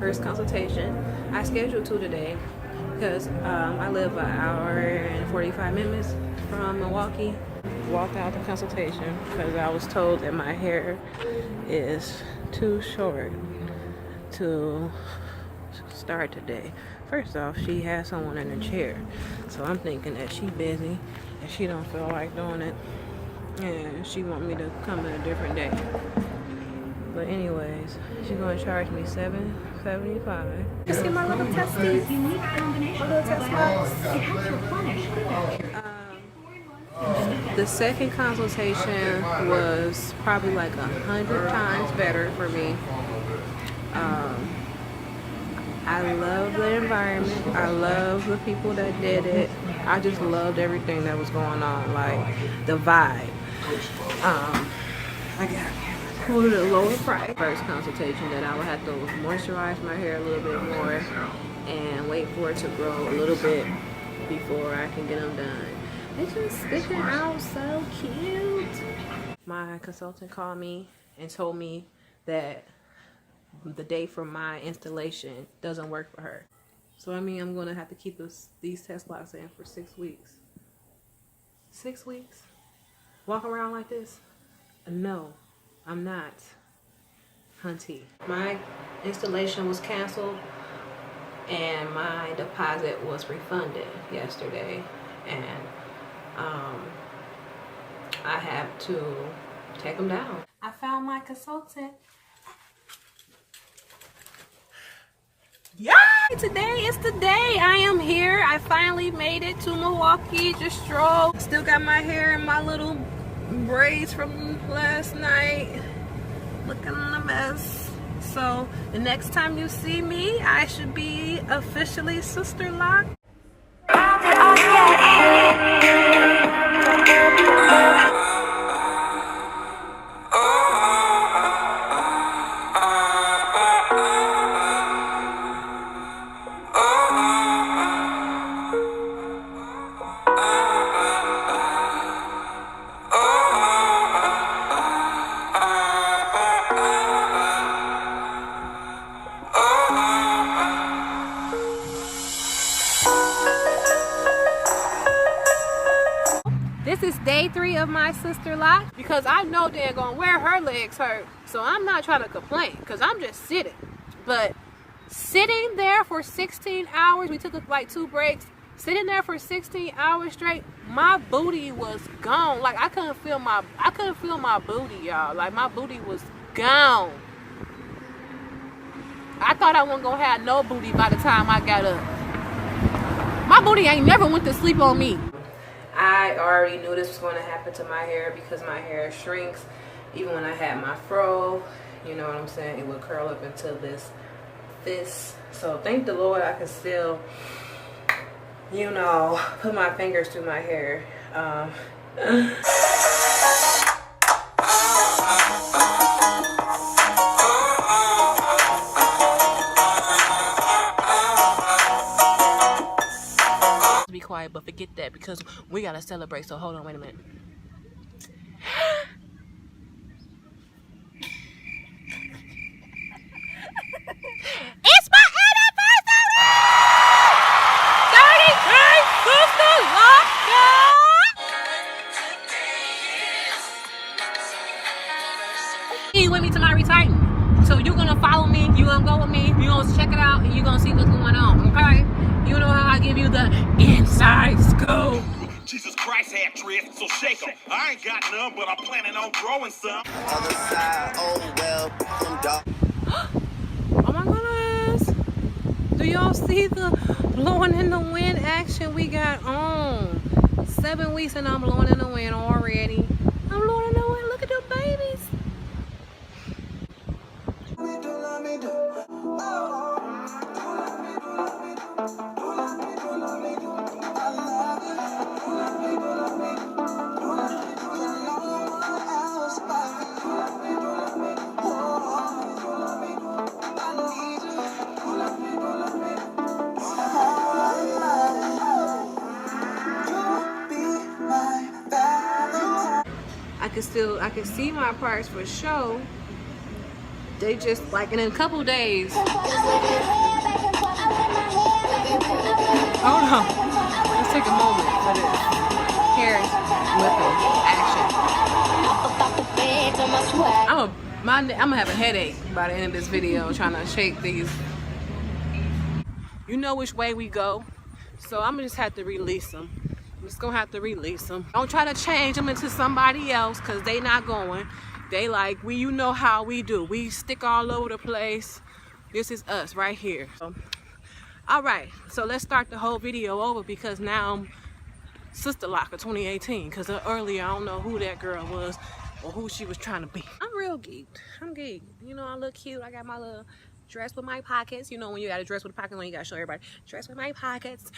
First consultation. I scheduled 2 today because I live an hour and 45 minutes from Milwaukee. Walked out the consultation because I was told that my hair is too short to start today. First off, she has someone in the chair, so I'm thinking that she busy and she don't feel like doing it, and she want me to come in a different day. But anyways, she's gonna charge me $7.75. You see my little testes? My little test box. The second consultation was probably like 100 times better for me. I love the environment. I love the people that did it. I just loved everything that was going on, like the vibe. I got a little lower price. First consultation that I would have to moisturize my hair a little bit more and wait for it to grow a little bit before I can get them done. It's just sticking out so cute. My consultant called me and told me that the date for my installation doesn't work for her. So I mean, I'm gonna have to keep these test locks in for 6 weeks. 6 weeks? Walk around like this? No, I'm not, hunty. My installation was canceled and my deposit was refunded yesterday, and I have to take them down. I found my consultant. Yeah! Today is the day. I am here. I finally made it to Milwaukee. Just strolled. Still got my hair in my little braids from last night. Looking a mess. So the next time you see me, I should be officially sister locked. This is day 3 of my sister lock because I know they're gonna wear her legs hurt. So I'm not trying to complain because I'm just sitting. But sitting there for 16 hours, we took like 2 breaks. Sitting there for 16 hours straight, my booty was gone. Like I couldn't feel my booty, y'all. Like my booty was gone. I thought I wasn't gonna have no booty by the time I got up. My booty ain't never went to sleep on me. I already knew this was going to happen to my hair because my hair shrinks. Even when I had my fro, you know what I'm saying, it would curl up into this. So thank the Lord I can still, you know, put my fingers through my hair. Be quiet, but forget that because we gotta celebrate. So hold on, wait a minute. It's my anniversary! 33 Sister Lockers! You with me to my retirement. So you're gonna follow me, you're gonna go with me, you're gonna check it out, and you're gonna see what's going on, okay? You know how I give you the inside scoop. Jesus Christ had drift, so shake 'em. I ain't got none, but I'm planning on growing some. Other side, oh well, some dog. Oh my goodness. Do y'all see the blowing in the wind action we got on? 7 weeks and I'm blowing in the wind already. I'm blowing in the wind. Look at the babies. I can see my parts for sure. They just like in a couple days take a moment for this. Here's with them. Action. I'm gonna have a headache by the end of this video trying to shake these. You know which way we go, so I'm gonna just have to release them. I'm just gonna have to release them. Don't try to change them into somebody else, cause they not going. They like, you know how we do. We stick all over the place. This is us right here. So, all right, so let's start the whole video over because now I'm Sister Locker 2018. Cause earlier I don't know who that girl was or who she was trying to be. I'm real geeked. I'm geeked. You know, I look cute. I got my little dress with my pockets. You know when you got a dress with a pocket, when you gotta show everybody dress with my pockets.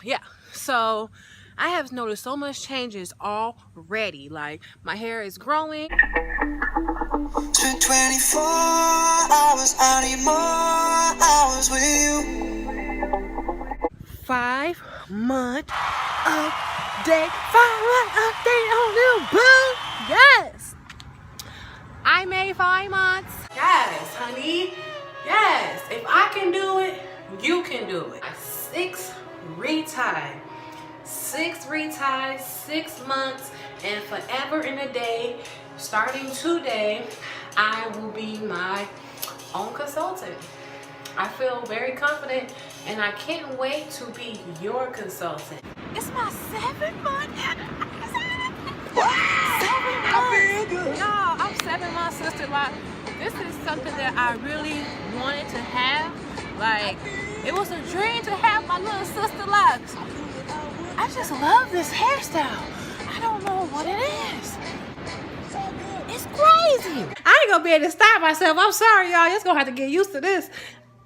Yeah, so I have noticed so much changes already. Like my hair is growing. Spent 24 hours, I need more hours with you. 5-month update. 5-month update on you, boo. Yes, I made 5 months. Yes, honey. Yes, if I can do it, you can do it. 6 retie, 6 months, and forever in a day. Starting today, I will be my own consultant. I feel very confident, and I can't wait to be your consultant. It's my 7 month. 7 months. Y'all, I'm 7 months Sister Lock. This is something that I really wanted to have. Like, it was a dream to have my little Sister Locks. I just love this hairstyle. I don't know what it is. It's crazy. I ain't gonna be able to stop myself. I'm sorry, y'all. You're just gonna have to get used to this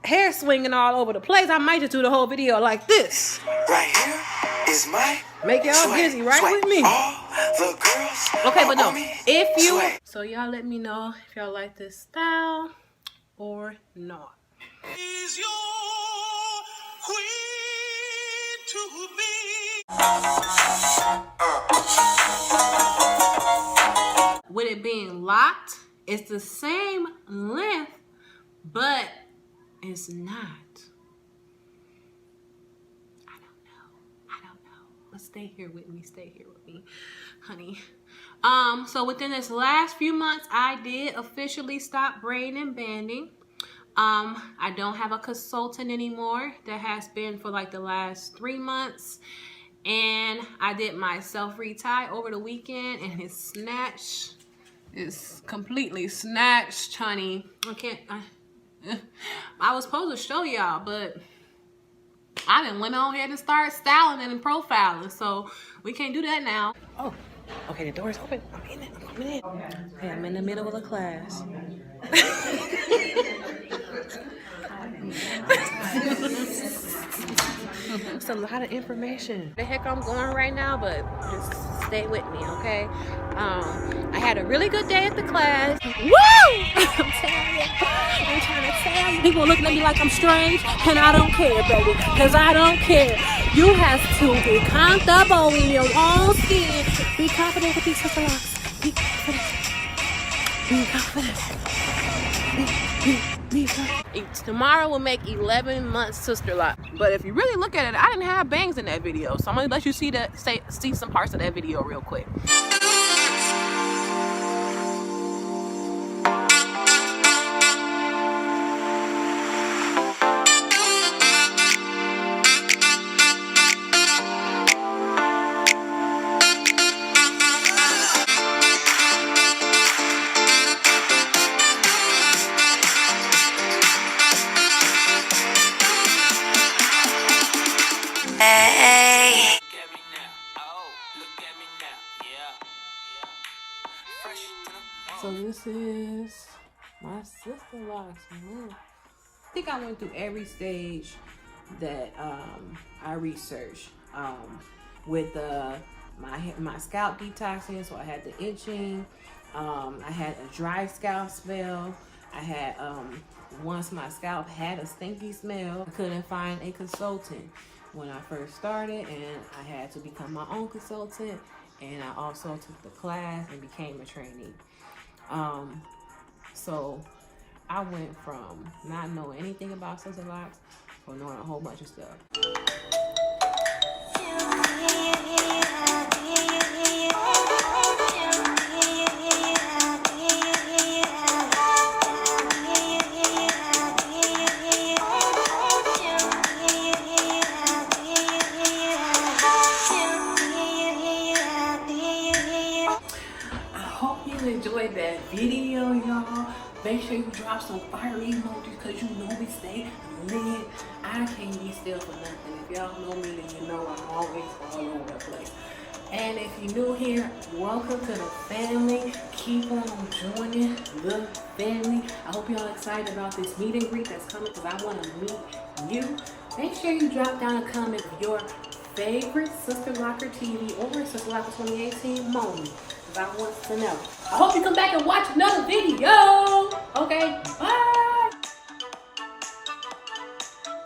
hair swinging all over the place. I might just do the whole video like this. Right here is my make y'all dizzy right with me. All the girls okay, but no, if you sway. so y'all let me know if y'all like this style or not. Is your queen to be? With it being locked, it's the same length, but it's not. I don't know. But stay here with me, honey. So within this last few months, I did officially stop braiding and banding. I don't have a consultant anymore. That has been for like the last 3 months. And I did my self retie over the weekend, and his snatch is completely snatched, honey. I was supposed to show y'all, but I done went on ahead and started styling and profiling, so we can't do that now. Oh, okay, the door's open. I'm in it. I'm coming in. Okay, I'm in the middle of the class. It's a lot of information. The heck I'm going right now, but just stay with me, okay? I had a really good day at the class. Woo! I'm telling you. I'm trying to tell you. People looking at me like I'm strange, and I don't care, baby, because I don't care. You have to be comfortable in your own skin. Be confident with these Sister Locks. Be confident. Be confident. Be confident. Tomorrow will make 11 months Sister Lock. But if you really look at it, I didn't have bangs in that video. So I'm gonna let you see some parts of that video real quick. So this is my Sister Locks. I think I went through every stage that I researched with my scalp detoxing. So I had the itching. I had a dry scalp spell. I had once my scalp had a stinky smell. I couldn't find a consultant when I first started, and I had to become my own consultant. And I also took the class and became a trainee. So I went from not knowing anything about SISTERLOCKS to knowing a whole bunch of stuff. Hope you enjoyed that video, y'all. Make sure you drop some fire emojis because you know we stay lit. I can't be still for nothing. If y'all know me, then you know I'm always all over the place. And if you're new here, welcome to the family. Keep on joining the family. I hope y'all excited about this meet and greet that's coming because I want to meet you. Make sure you drop down a comment of your favorite Sister Locker TV or Sister Locker 2018 moment. I want to know. I hope you come back and watch another video. Okay, bye.